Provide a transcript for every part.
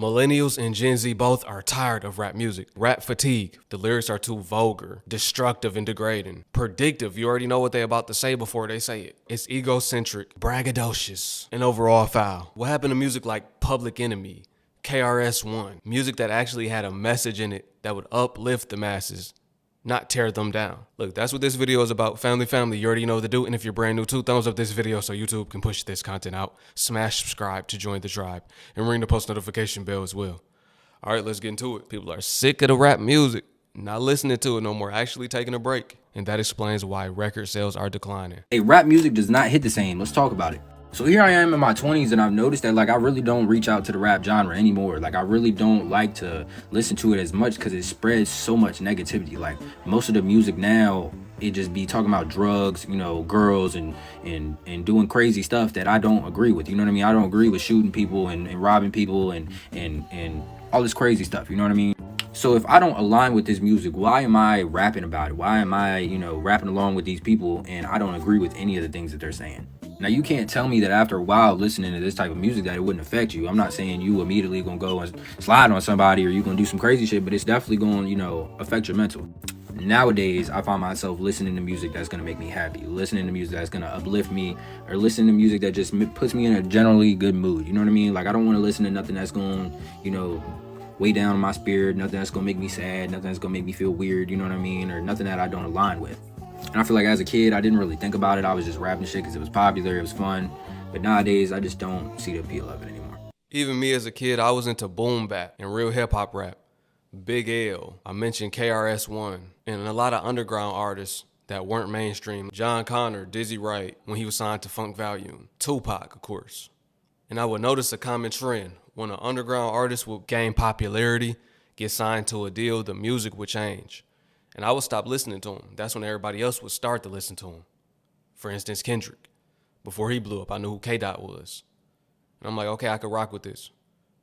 Millennials and Gen Z both are tired of rap music. Rap fatigue. The lyrics are too vulgar, destructive, and degrading. Predictive. You already know what they're about to say before they say it. It's egocentric, braggadocious, and overall foul. What happened to music like Public Enemy, KRS-One? Music that actually had a message in it that would uplift the masses, not tear them down. Look, that's what this video is about. Family, you already know what to do. And if you're brand new too, thumbs up this video so YouTube can push this content out. Smash subscribe to join the tribe and ring the post notification bell as well. All right, let's get into it. People are sick of the rap music, not listening to it no more, actually taking a break. And that explains why record sales are declining. Hey, rap music does not hit the same. Let's talk about it. So here I am in my 20s, and I've noticed that I really don't reach out to the rap genre anymore. I really don't like to listen to it as much because it spreads so much negativity. Most of the music now, it just be talking about drugs, girls and doing crazy stuff that I don't agree with. You know what I mean? I don't agree with shooting people and robbing people and all this crazy stuff. You know what I mean? So if I don't align with this music, why am I rapping about it? Why am I, rapping along with these people and I don't agree with any of the things that they're saying? Now, you can't tell me that after a while listening to this type of music that it wouldn't affect you. I'm not saying you immediately gonna go and slide on somebody or you gonna do some crazy shit, but it's definitely gonna, affect your mental. Nowadays, I find myself listening to music that's gonna make me happy, listening to music that's gonna uplift me, or listening to music that just puts me in a generally good mood. You know what I mean? I don't want to listen to nothing that's gonna, weigh down my spirit, nothing that's gonna make me sad, nothing that's gonna make me feel weird, you know what I mean? Or nothing that I don't align with. And I feel like as a kid, I didn't really think about it. I was just rapping shit because it was popular, it was fun. But nowadays, I just don't see the appeal of it anymore. Even me as a kid, I was into boom bap and real hip hop rap. Big L, I mentioned KRS-One, and a lot of underground artists that weren't mainstream. John Connor, Dizzy Wright, when he was signed to Funk Value. Tupac, of course. And I would notice a common trend. When an underground artist would gain popularity, get signed to a deal, the music would change. And I would stop listening to him. That's when everybody else would start to listen to him. For instance, Kendrick. Before he blew up, I knew who K-Dot was. And I'm like, okay, I could rock with this.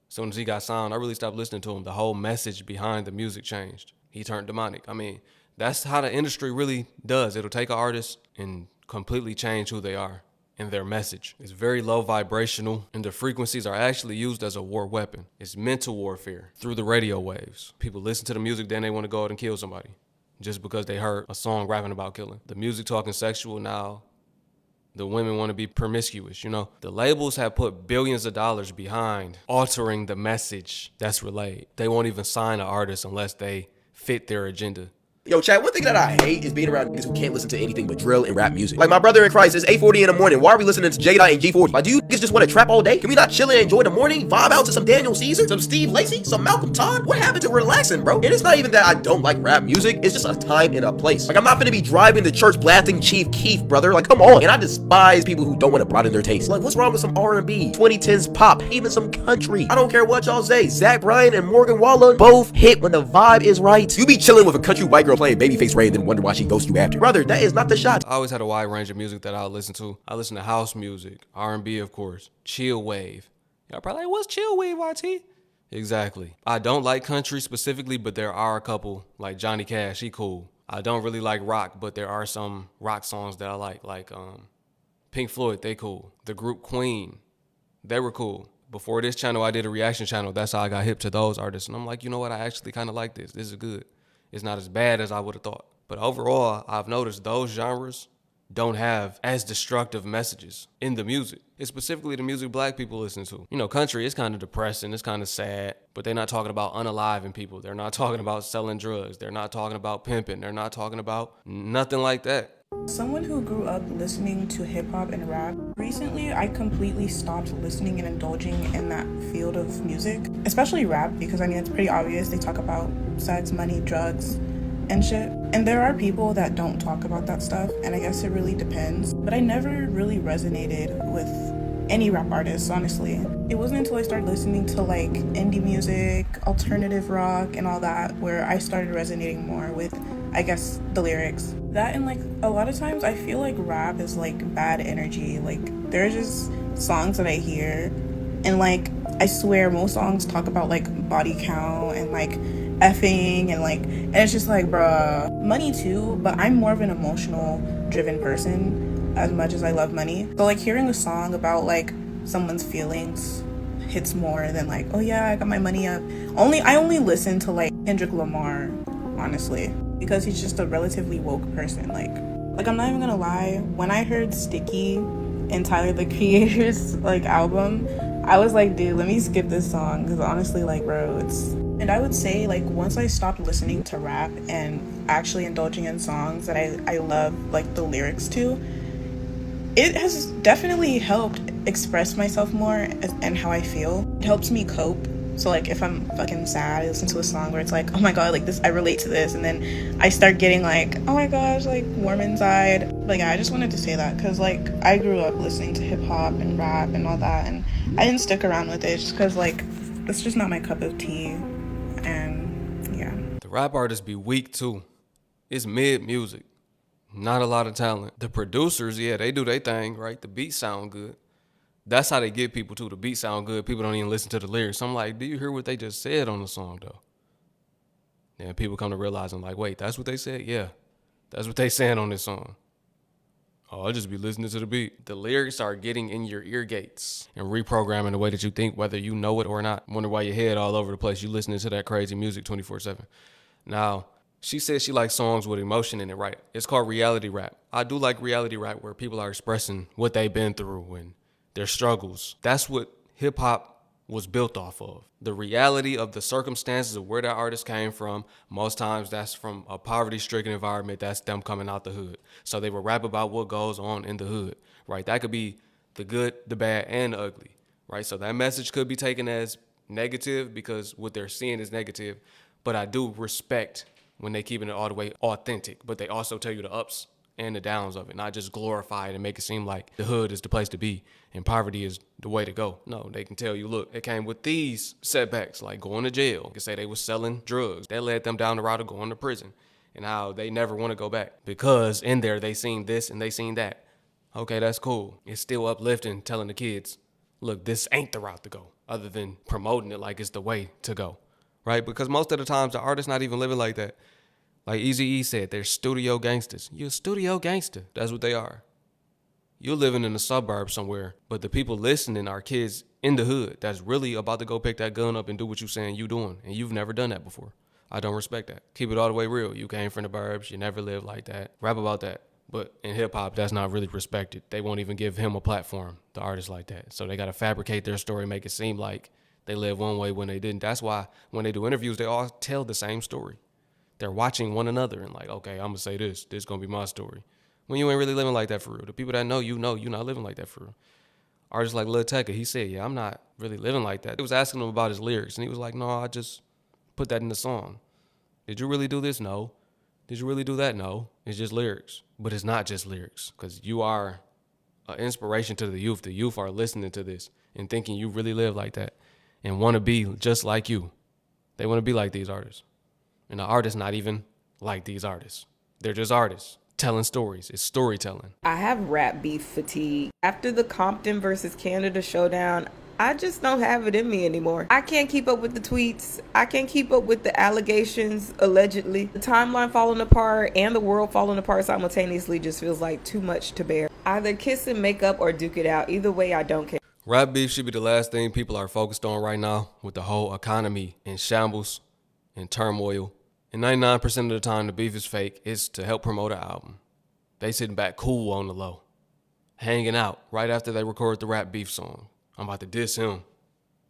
As soon as he got signed, I really stopped listening to him. The whole message behind the music changed. He turned demonic. I mean, that's how the industry really does. It'll take an artist and completely change who they are and their message. It's very low vibrational, and the frequencies are actually used as a war weapon. It's mental warfare through the radio waves. People listen to the music, then they want to go out and kill somebody just because they heard a song rapping about killing. The music talking sexual now. The women want to be promiscuous, The labels have put billions of dollars behind altering the message that's relayed. They won't even sign an artist unless they fit their agenda. Yo, Chad, one thing that I hate is being around niggas who can't listen to anything but drill and rap music. Like my brother in Christ, it's 8:40 in the morning. Why are we listening to J-Dot and G4? Do you niggas just want to trap all day? Can we not chill and enjoy the morning? Vibe out to some Daniel Caesar, some Steve Lacy, some Malcolm Todd? What happened to relaxing, bro? And it's not even that I don't like rap music. It's just a time and a place. I'm not gonna be driving to church blasting Chief Keef, brother. Come on. And I despise people who don't want to broaden their taste. What's wrong with some R&B, 2010s pop, even some country? I don't care what y'all say. Zach Bryan and Morgan Wallen both hit when the vibe is right. You be chilling with a country white girl playing Babyface Ray and then wonder why she ghosts you after. Brother, that is not the shot. I always had a wide range of music that I would listen to. I listen to house music, R&B, of course, chill wave. Y'all probably like, what's chill wave, YT? Exactly. I don't like country specifically, but there are a couple, like Johnny Cash, he cool. I don't really like rock, but there are some rock songs that I like Pink Floyd, they cool. The group Queen, they were cool. Before this channel, I did a reaction channel. That's how I got hip to those artists. And I'm like, you know what? I actually kind of like this. This is good. It's not as bad as I would have thought. But overall, I've noticed those genres don't have as destructive messages in the music. It's specifically the music black people listen to. Country is kind of depressing, it's kind of sad, but they're not talking about unaliving people. They're not talking about selling drugs. They're not talking about pimping. They're not talking about nothing like that. Someone who grew up listening to hip-hop and rap, recently I completely stopped listening and indulging in that field of music, especially rap, because it's pretty obvious they talk about sex, money, drugs, and shit. And there are people that don't talk about that stuff, and I guess it really depends. But I never really resonated with any rap artists, honestly. It wasn't until I started listening to indie music, alternative rock, and all that where I started resonating more with, I guess, the lyrics. That and a lot of times I feel like rap is bad energy. There are just songs that I hear and I swear most songs talk about body count and effing and it's just bruh. Money too, but I'm more of an emotional driven person as much as I love money. So hearing a song about someone's feelings hits more than like, oh yeah, I got my money up. I only listen to like Kendrick Lamar, honestly, because he's just a relatively woke person. Like I'm not even gonna lie, when I heard Sticky and Tyler the Creator's like album, I was like, dude, let me skip this song, because honestly, like, bro, and I would say, like, once I stopped listening to rap and actually indulging in songs that I love, like, the lyrics to, it has definitely helped express myself more and how I feel. It helps me cope. So, like, if I'm fucking sad, I listen to a song where it's like, oh my god, like, this, I relate to this, and then I start getting, like, oh my gosh, like, warm inside. Like, I just wanted to say that, because, like, I grew up listening to hip-hop and rap and all that, and I didn't stick around with it just because, like, it's just not my cup of tea. And yeah, The rap artists be weak too. It's mid music, not a lot of talent. The producers, yeah, they do their thing, right? The beats sound good. That's how they get people too. The beats sound good. People don't even listen to the lyrics. I'm like, do you hear what they just said on the song though? And people come to realize, I'm like, wait, that's what they said? Yeah, that's what they saying on this song. Oh, I'll just be listening to the beat. The lyrics are getting in your ear gates and reprogramming the way that you think, whether you know it or not. Wonder why your head all over the place. You listening to that crazy music 24/7. Now, she says she likes songs with emotion in it, right? It's called reality rap. I do like reality rap where people are expressing what they've been through and their struggles. That's what hip hop was built off of. The reality of the circumstances of where that artist came from. Most times that's from a poverty-stricken environment. That's them coming out the hood. So they will rap about what goes on in the hood, right? That could be the good, the bad, and the ugly, right? So that message could be taken as negative because what they're seeing is negative. But I do respect when they keeping it all the way authentic, but they also tell you the ups and the downs of it, not just glorify it and make it seem like the hood is the place to be and poverty is the way to go. No, they can tell you, look, it came with these setbacks, like going to jail. You can say they was selling drugs. That led them down the route of going to prison, and how they never want to go back because in there they seen this and they seen that. Okay, that's cool. It's still uplifting, telling the kids, look, this ain't the route to go, other than promoting it like it's the way to go, right? Because most of the times the artist's not even living like that. Like Eazy-E said, they're studio gangsters. You're a studio gangster. That's what they are. You're living in the suburbs somewhere, but the people listening are kids in the hood that's really about to go pick that gun up and do what you're saying you doing, and you've never done that before. I don't respect that. Keep it all the way real. You came from the burbs. You never lived like that. Rap about that. But in hip-hop, that's not really respected. They won't even give him a platform, the artists like that. So they got to fabricate their story, make it seem like they live one way when they didn't. That's why when they do interviews, they all tell the same story. They're watching one another and like, okay, I'm going to say this. This is going to be my story. When you ain't really living like that for real. The people that know you're not living like that for real. Artists like Lil Tecca, he said, yeah, I'm not really living like that. They was asking him about his lyrics, and he was like, no, I just put that in the song. Did you really do this? No. Did you really do that? No. It's just lyrics. But it's not just lyrics, because you are an inspiration to the youth. The youth are listening to this and thinking you really live like that and want to be just like you. They want to be like these artists. And the artists not even like these artists. They're just artists telling stories. It's storytelling. I have rap beef fatigue. After the Compton versus Canada showdown, I just don't have it in me anymore. I can't keep up with the tweets. I can't keep up with the allegations, allegedly. The timeline falling apart and the world falling apart simultaneously just feels like too much to bear. Either kiss and make up or duke it out. Either way, I don't care. Rap beef should be the last thing people are focused on right now with the whole economy in shambles and turmoil. And 99% of the time, the beef is fake. It's to help promote an album. They sitting back cool on the low, hanging out right after they record the rap beef song. I'm about to diss him.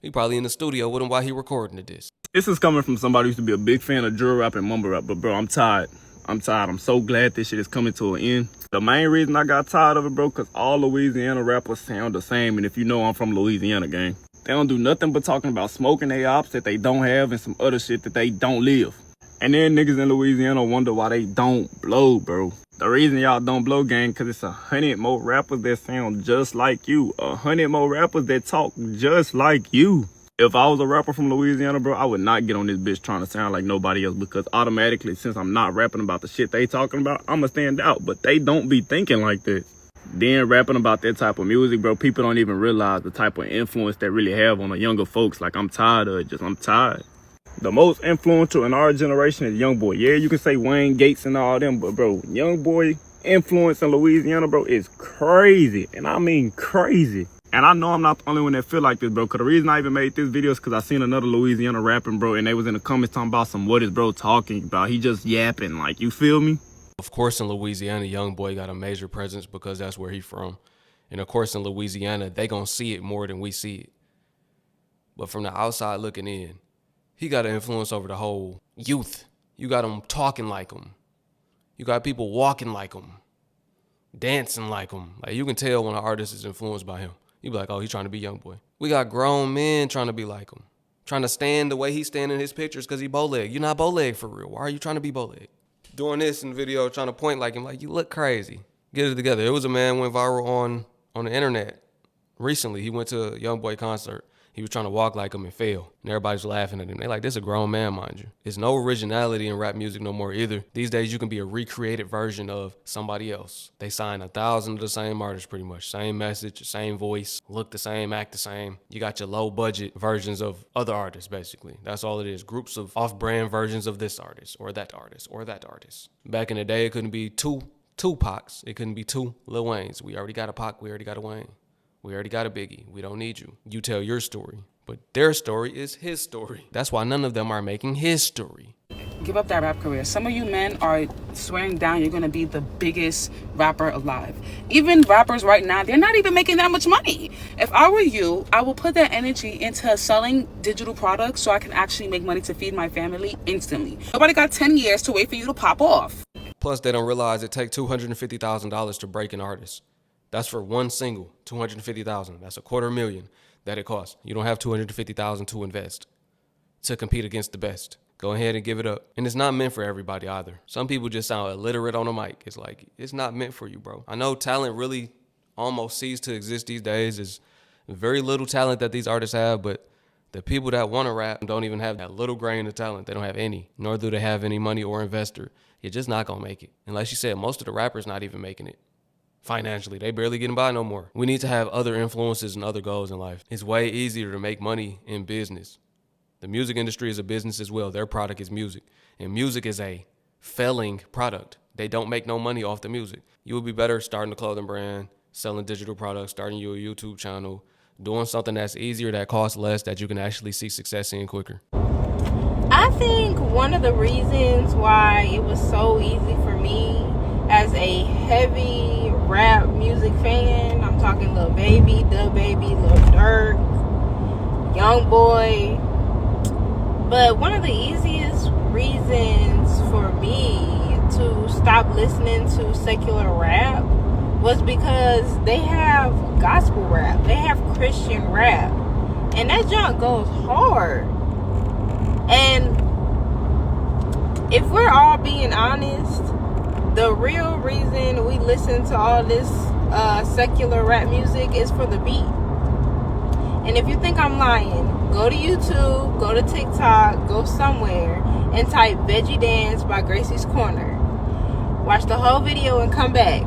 He probably in the studio with him while he recording the diss. This is coming from somebody who used to be a big fan of drill rap and mumble rap, but bro, I'm tired. I'm so glad this shit is coming to an end. The main reason I got tired of it, bro, because all Louisiana rappers sound the same, and if you know I'm from Louisiana, gang. They don't do nothing but talking about smoking they ops that they don't have and some other shit that they don't live. And then niggas in Louisiana wonder why they don't blow, bro. The reason y'all don't blow, gang, because it's 100 more rappers that sound just like you. 100 more rappers that talk just like you. If I was a rapper from Louisiana, bro, I would not get on this bitch trying to sound like nobody else, because automatically, since I'm not rapping about the shit they talking about, I'ma stand out. But they don't be thinking like that. Then rapping about that type of music, bro, people don't even realize the type of influence that really have on the younger folks. Like, I'm tired of it. I'm tired. The most influential in our generation is Youngboy. Yeah, you can say Wayne Gates and all them, but bro, Youngboy influence in Louisiana, bro, is crazy. And I mean crazy. And I know I'm not the only one that feel like this, bro. Because the reason I even made this video is because I seen another Louisiana rapping, bro, and they was in the comments talking about what is bro talking about. He just yapping, like, you feel me? Of course, in Louisiana, Young Boy got a major presence because that's where he from. And of course, in Louisiana, they gonna see it more than we see it. But from the outside looking in, he got an influence over the whole youth. You got them talking like him. You got people walking like him, dancing like him. Like, you can tell when an artist is influenced by him. You be like, oh, he's trying to be Young Boy. We got grown men trying to be like him, trying to stand the way he's standing in his pictures because he bow-legged. You're not bow-legged for real. Why are you trying to be bow-legged? Doing this in the video, trying to point like him, like, you look crazy. Get it together. There was a man went viral on the internet recently. He went to a Young Boy concert. He was trying to walk like him and fail. And everybody's laughing at him. They like, this is a grown man, mind you. There's no originality in rap music no more either. These days, you can be a recreated version of somebody else. They sign 1,000 of the same artists pretty much. Same message, same voice, look the same, act the same. You got your low budget versions of other artists, basically. That's all it is. Groups of off-brand versions of this artist or that artist or that artist. Back in the day, it couldn't be two Pacs. It couldn't be two Lil Waynes. We already got a Pac. We already got a Wayne. We already got a Biggie. We don't need you. You tell your story. But their story is his story. That's why none of them are making his story. Give up that rap career. Some of you men are swearing down you're going to be the biggest rapper alive. Even rappers right now, they're not even making that much money. If I were you, I will put that energy into selling digital products so I can actually make money to feed my family instantly. Nobody got 10 years to wait for you to pop off. Plus, they don't realize it takes $250,000 to break an artist. That's for one single, $250,000. That's $250,000 that it costs. You don't have $250,000 to invest to compete against the best. Go ahead and give it up. And it's not meant for everybody either. Some people just sound illiterate on the mic. It's like, it's not meant for you, bro. I know talent really almost ceased to exist these days. There's very little talent that these artists have, but the people that want to rap don't even have that little grain of talent. They don't have any, nor do they have any money or investor. You're just not gonna make it. And like you said, most of the rappers not even making it. Financially, they barely getting by no more. We need to have other influences and other goals in life. It's way easier to make money in business. The music industry is a business as well. Their product is music. And music is a failing product. They don't make no money off the music. You would be better starting a clothing brand, selling digital products, starting your YouTube channel, doing something that's easier, that costs less, that you can actually see success in quicker. I think one of the reasons why it was so easy for me as a heavy rap music fan, I'm talking Lil Baby, Dub Baby, Lil Durk, Young Boy, but one of the easiest reasons for me to stop listening to secular rap was because they have gospel rap, they have Christian rap, and that junk goes hard. And if we're all being honest, the real reason we listen to all this secular rap music is for the beat. And if you think I'm lying, go to YouTube, go to TikTok, go somewhere and type Veggie Dance by Gracie's Corner. Watch the whole video and come back.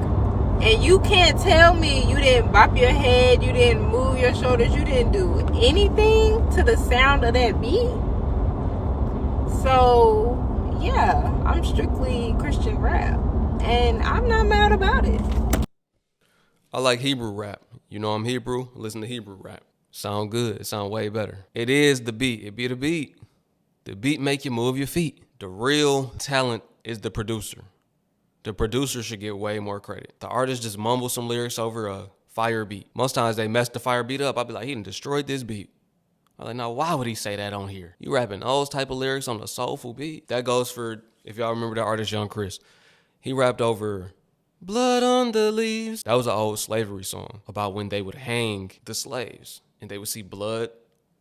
And you can't tell me you didn't bop your head, you didn't move your shoulders, you didn't do anything to the sound of that beat. So, yeah, I'm strictly Christian rap. And I'm not mad about it. I like Hebrew rap. You know I'm Hebrew. Listen to Hebrew rap. Sound good. It sound way better. It is the beat. It be the beat. The beat make you move your feet. The real talent is the producer. The producer should get way more credit. The artist just mumble some lyrics over a fire beat. Most times they mess the fire beat up. I'll be like, he done destroyed this beat. I'm like, now why would he say that on here? You rapping those type of lyrics on a soulful beat? That goes for, if y'all remember that artist, Young Chris. He rapped over Blood on the Leaves. That was an old slavery song about when they would hang the slaves and they would see blood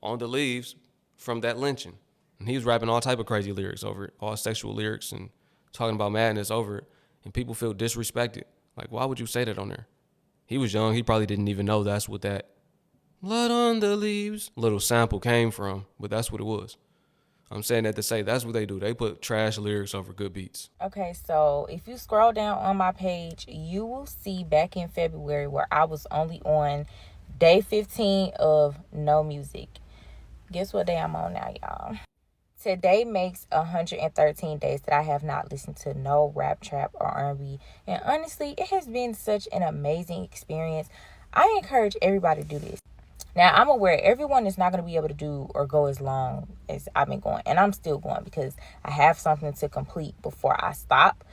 on the leaves from that lynching. And he was rapping all type of crazy lyrics over it, all sexual lyrics and talking about madness over it. And people feel disrespected. Like, why would you say that on there? He was young. He probably didn't even know that's what that Blood on the Leaves little sample came from, but that's what it was. I'm saying that to say that's what they do. They put trash lyrics over good beats. Okay, so if you scroll down on my page, you will see back in February where I was only on day 15 of no music. Guess what day I'm on now, y'all? Today makes 113 days that I have not listened to no rap, trap, or R&B. And honestly, it has been such an amazing experience. I encourage everybody to do this. Now, I'm aware everyone is not going to be able to do or go as long as I've been going. And I'm still going because I have something to complete before I stop.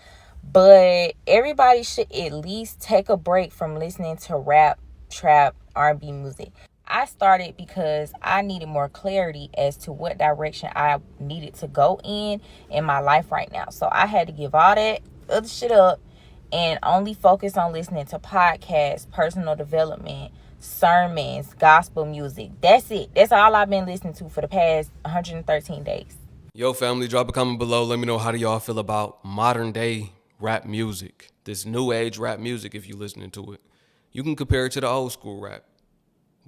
But everybody should at least take a break from listening to rap, trap, R&B music. I started because I needed more clarity as to what direction I needed to go in my life right now. So I had to give all that other shit up and only focus on listening to podcasts, personal development, sermons, gospel music. That's it. That's all I've been listening to for the past 113 days. Yo, family, drop a comment below. Let me know, how do y'all feel about modern day rap music? This new age rap music, if you're listening to it. You can compare it to the old school rap.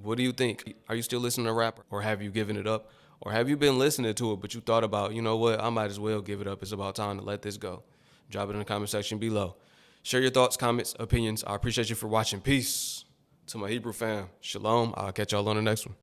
What do you think? Are you still listening to rap, or have you given it up? Or have you been listening to it, but you thought about, you know what, I might as well give it up. It's about time to let this go. Drop it in the comment section below. Share your thoughts, comments, opinions. I appreciate you for watching. Peace. To my Hebrew fam, shalom. I'll catch y'all on the next one.